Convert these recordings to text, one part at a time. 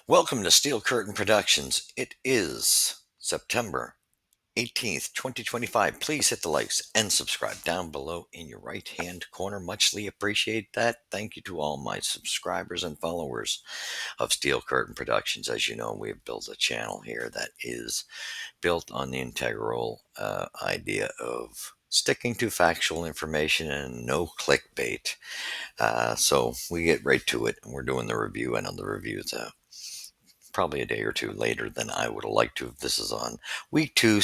Welcome to Steel Curtain Productions. It is September 18th, 2025. Please hit the likes and subscribe down below in your right hand corner. Muchly appreciate that. Thank you to all my subscribers and followers of Steel Curtain Productions. As you know, we have built a channel here that is built on the integral idea of sticking to factual information and no clickbait. So we get right to it, and we're doing the review. I know the review is probably a day or two later than I would have liked to. This is on week two,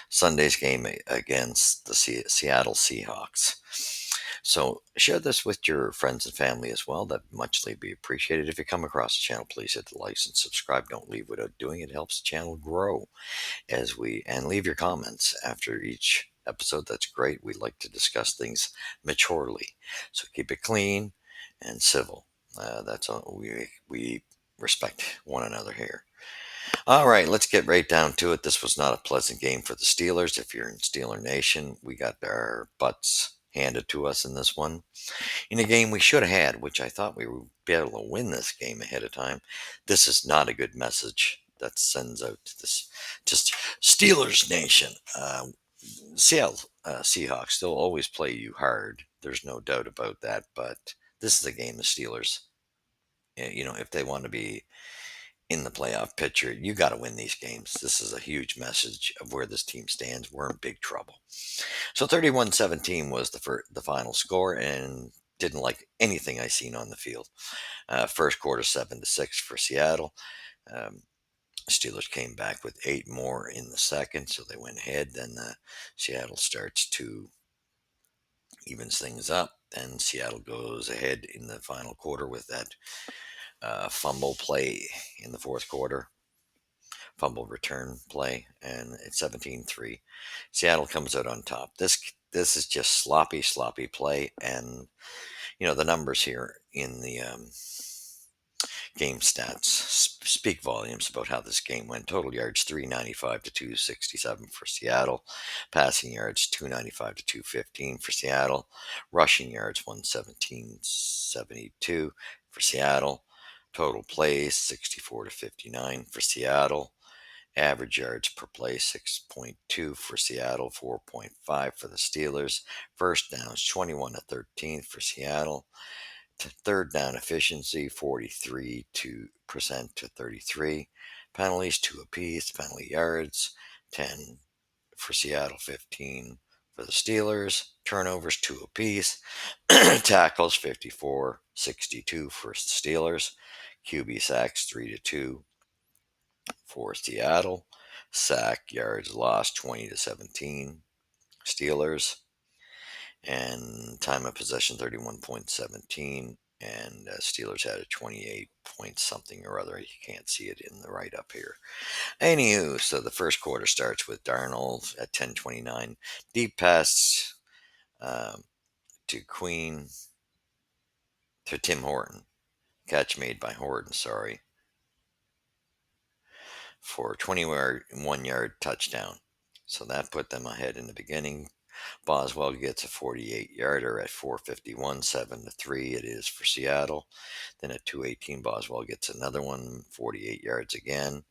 Sunday's game against the Seattle Seahawks. So share this with your friends and family as well. That muchly be appreciated. If you come across the channel, please hit the like and subscribe. Don't leave without doing it. It helps the channel grow and leave your comments after each episode. That's great. We like to discuss things maturely, so keep it clean and civil. That's all we respect one another here. All right, let's get right down to it. This was not a pleasant game for the Steelers. If you're in Steeler Nation, we got our butts handed to us in this one. In a game we should have had, which I thought we would be able to win this game ahead of time. This is not a good message that sends out to this just Steelers Nation. Seattle Seahawks, they'll always play you hard. There's no doubt about that. But this is a game the Steelers, if they want to be in the playoff picture, you got to win these games. This is a huge message of where this team stands. We're in big trouble. So 31-17 was the final score, and didn't like anything I seen on the field. First quarter 7-6 for Seattle. Um, Steelers came back with 8 more in the second, so they went ahead. Then Seattle starts to evens things up. Then Seattle goes ahead in the final quarter with that fumble play in the fourth quarter, fumble return play, and it's 17-3. Seattle comes out on top. This is just sloppy play, and the numbers here in the game stats speak volumes about how this game went. Total yards 395 to 267 for Seattle, passing yards 295 to 215 for Seattle, rushing yards 117.72 for Seattle, total plays 64 to 59 for Seattle. Average yards per play 6.2 for Seattle, 4.5 for the Steelers. First downs 21 to 13 for Seattle. Third down efficiency 43% to 33. Penalties 2 apiece. Penalty yards 10 for Seattle, 15 for the Steelers. Turnovers 2 apiece. Tackles 54-62 for the Steelers. QB sacks 3-2 for Seattle. Sack yards lost 20 to 17 Steelers. And time of possession 31.17. And Steelers had a 28 point something or other. You can't see it in the write up here. Anywho, so the first quarter starts with Darnold at 10:29. Deep pass to Queen to Tim Horton. Catch made by Horton, sorry, for a 21-yard touchdown. So that put them ahead in the beginning. Boswell gets a 48-yarder at 4:51, 7-3 it is for Seattle. Then at 2:18, Boswell gets another one, 48 yards again.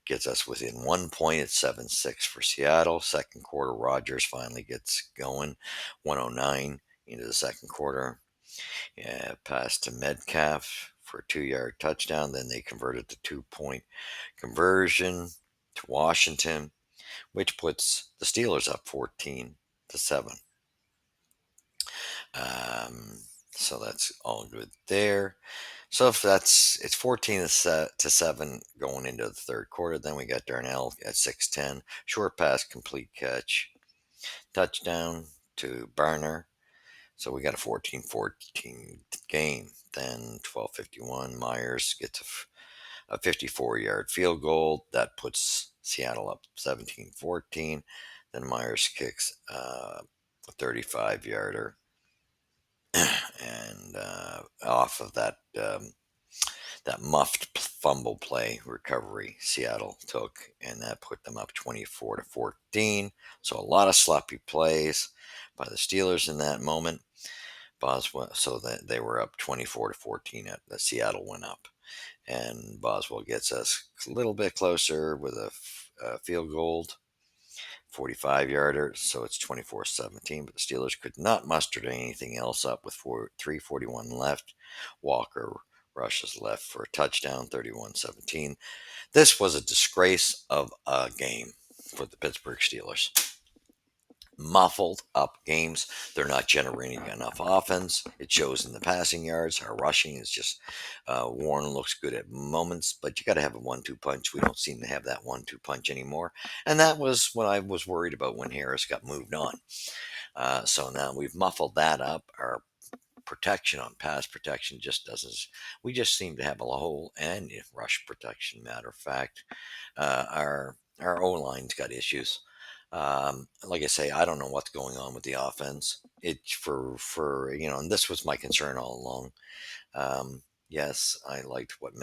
Gets us within 1 point at 7-6 for Seattle. Second quarter, Rogers finally gets going, 109 into the second quarter. Yeah, pass to Metcalf for a 2-yard touchdown. Then they converted the 2-point conversion to Washington, which puts the Steelers up 14-7. So that's all good there. So if it's 14-7 going into the third quarter, then we got Darnell at 6:10, short pass, complete catch, touchdown to Barner. So we got a 14-14 game. Then 12:51, Myers gets a 54-yard field goal that puts Seattle up 17-14. Then Myers kicks a 35-yarder. And off of that muffed fumble play recovery Seattle took, and that put them up 24-14. So a lot of sloppy plays by the Steelers in that moment. Boswell, so that they were up 24-14. The Seattle went up. and Boswell gets us a little bit closer with a field goal, 45-yarder, so it's 24-17. But the Steelers could not muster anything else up with 3:41 left. Walker rushes left for a touchdown, 31-17. This was a disgrace of a game for the Pittsburgh Steelers. Muffled up games. They're not generating enough offense. It shows in the passing yards. Our rushing is just Warren looks good at moments, but you got to have a 1-2 punch. We don't seem to have that 1-2 punch anymore, and that was what I was worried about when Harris got moved on. So now we've muffled that up. Our protection on pass protection just doesn't. We just seem to have a hole and rush protection. Matter of fact, our O line's got issues. Like I say, I don't know what's going on with the offense. It for and this was my concern all along. Yes, I liked what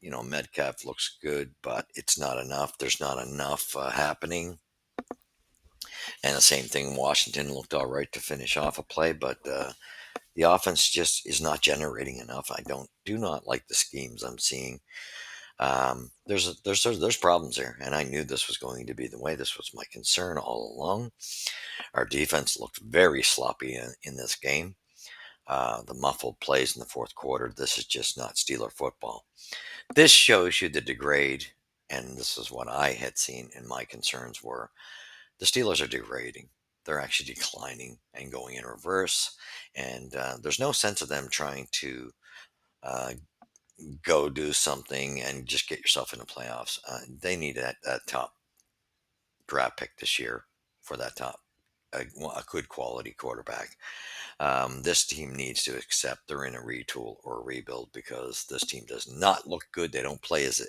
Metcalf looks good, but it's not enough. There's not enough happening. And the same thing, Washington looked all right to finish off a play, but the offense just is not generating enough. I do not like the schemes I'm seeing. There's problems there, and I knew this was going to be the way. This was my concern all along. Our defense looked very sloppy in this game. The muffled plays in the fourth quarter. This is just not Steeler football. This shows you the degrade, and this is what I had seen, and my concerns were the Steelers are degrading. They're actually declining and going in reverse, and there's no sense of them trying to uh, go do something and just get yourself in the playoffs. They need that top draft pick this year for that top a good quality quarterback. This team needs to accept they're in a retool or a rebuild because this team does not look good. They don't play as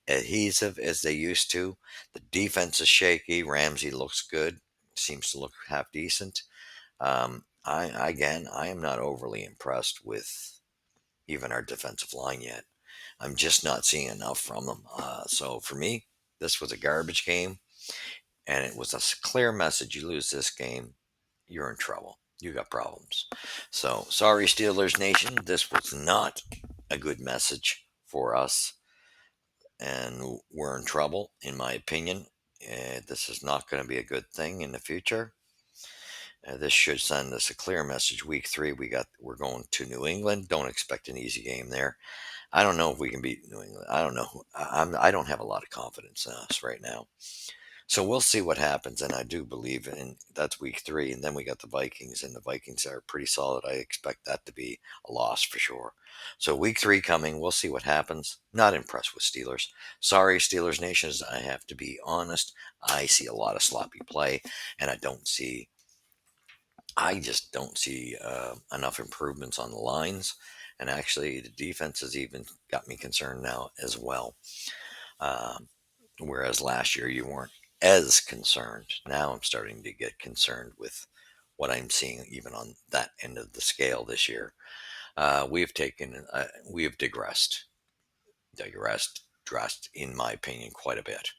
adhesive as they used to. The defense is shaky. Ramsey looks good, seems to look half decent. I am not overly impressed with even our defensive line yet. I'm just not seeing enough from them. So for me, this was a garbage game, and it was a clear message: you lose this game, you're in trouble. You got problems. So sorry, Steelers Nation. This was not a good message for us, and we're in trouble, in my opinion. This is not going to be a good thing in the future. This should send us a clear message. Week 3, we're going to New England. Don't expect an easy game there. I don't know if we can beat New England. I don't know. I don't have a lot of confidence in us right now. So we'll see what happens, and I do believe in that's week 3, and then we got the Vikings, and the Vikings are pretty solid. I expect that to be a loss for sure. So week 3 coming, we'll see what happens. Not impressed with Steelers. Sorry, Steelers Nations. I have to be honest. I see a lot of sloppy play, and I just don't see enough improvements on the lines. And actually, the defense has even got me concerned now as well. Um, Whereas last year you weren't as concerned. Now I'm starting to get concerned with what I'm seeing even on that end of the scale this year. We have digressed, in my opinion, quite a bit.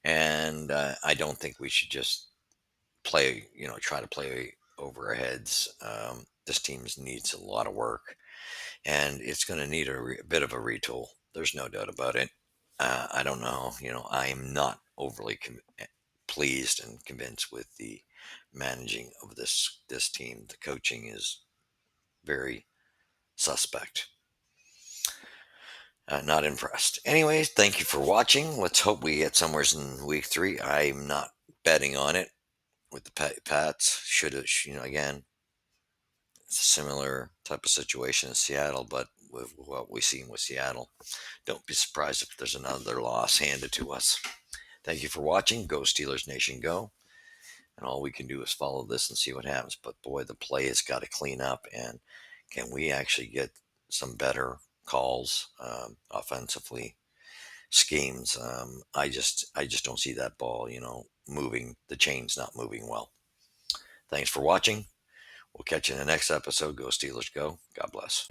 And I don't think we should just try to play over our heads. This team needs a lot of work, and it's going to need a bit of a retool. There's no doubt about it. I don't know. I am not overly pleased and convinced with the managing of this team. The coaching is very suspect. Not impressed. Anyways, thank you for watching. Let's hope we get somewhere in week 3. I'm not betting on it with the Pats. Should have, again, it's a similar type of situation in Seattle, but with what we've seen with Seattle, don't be surprised if there's another loss handed to us. Thank you for watching. Go Steelers Nation, go. And all we can do is follow this and see what happens. But boy, the play has got to clean up. And can we actually get some better calls offensively, schemes? I just don't see that ball, moving. The chain's not moving well. Thanks for watching. We'll catch you in the next episode. Go Steelers, go. God bless.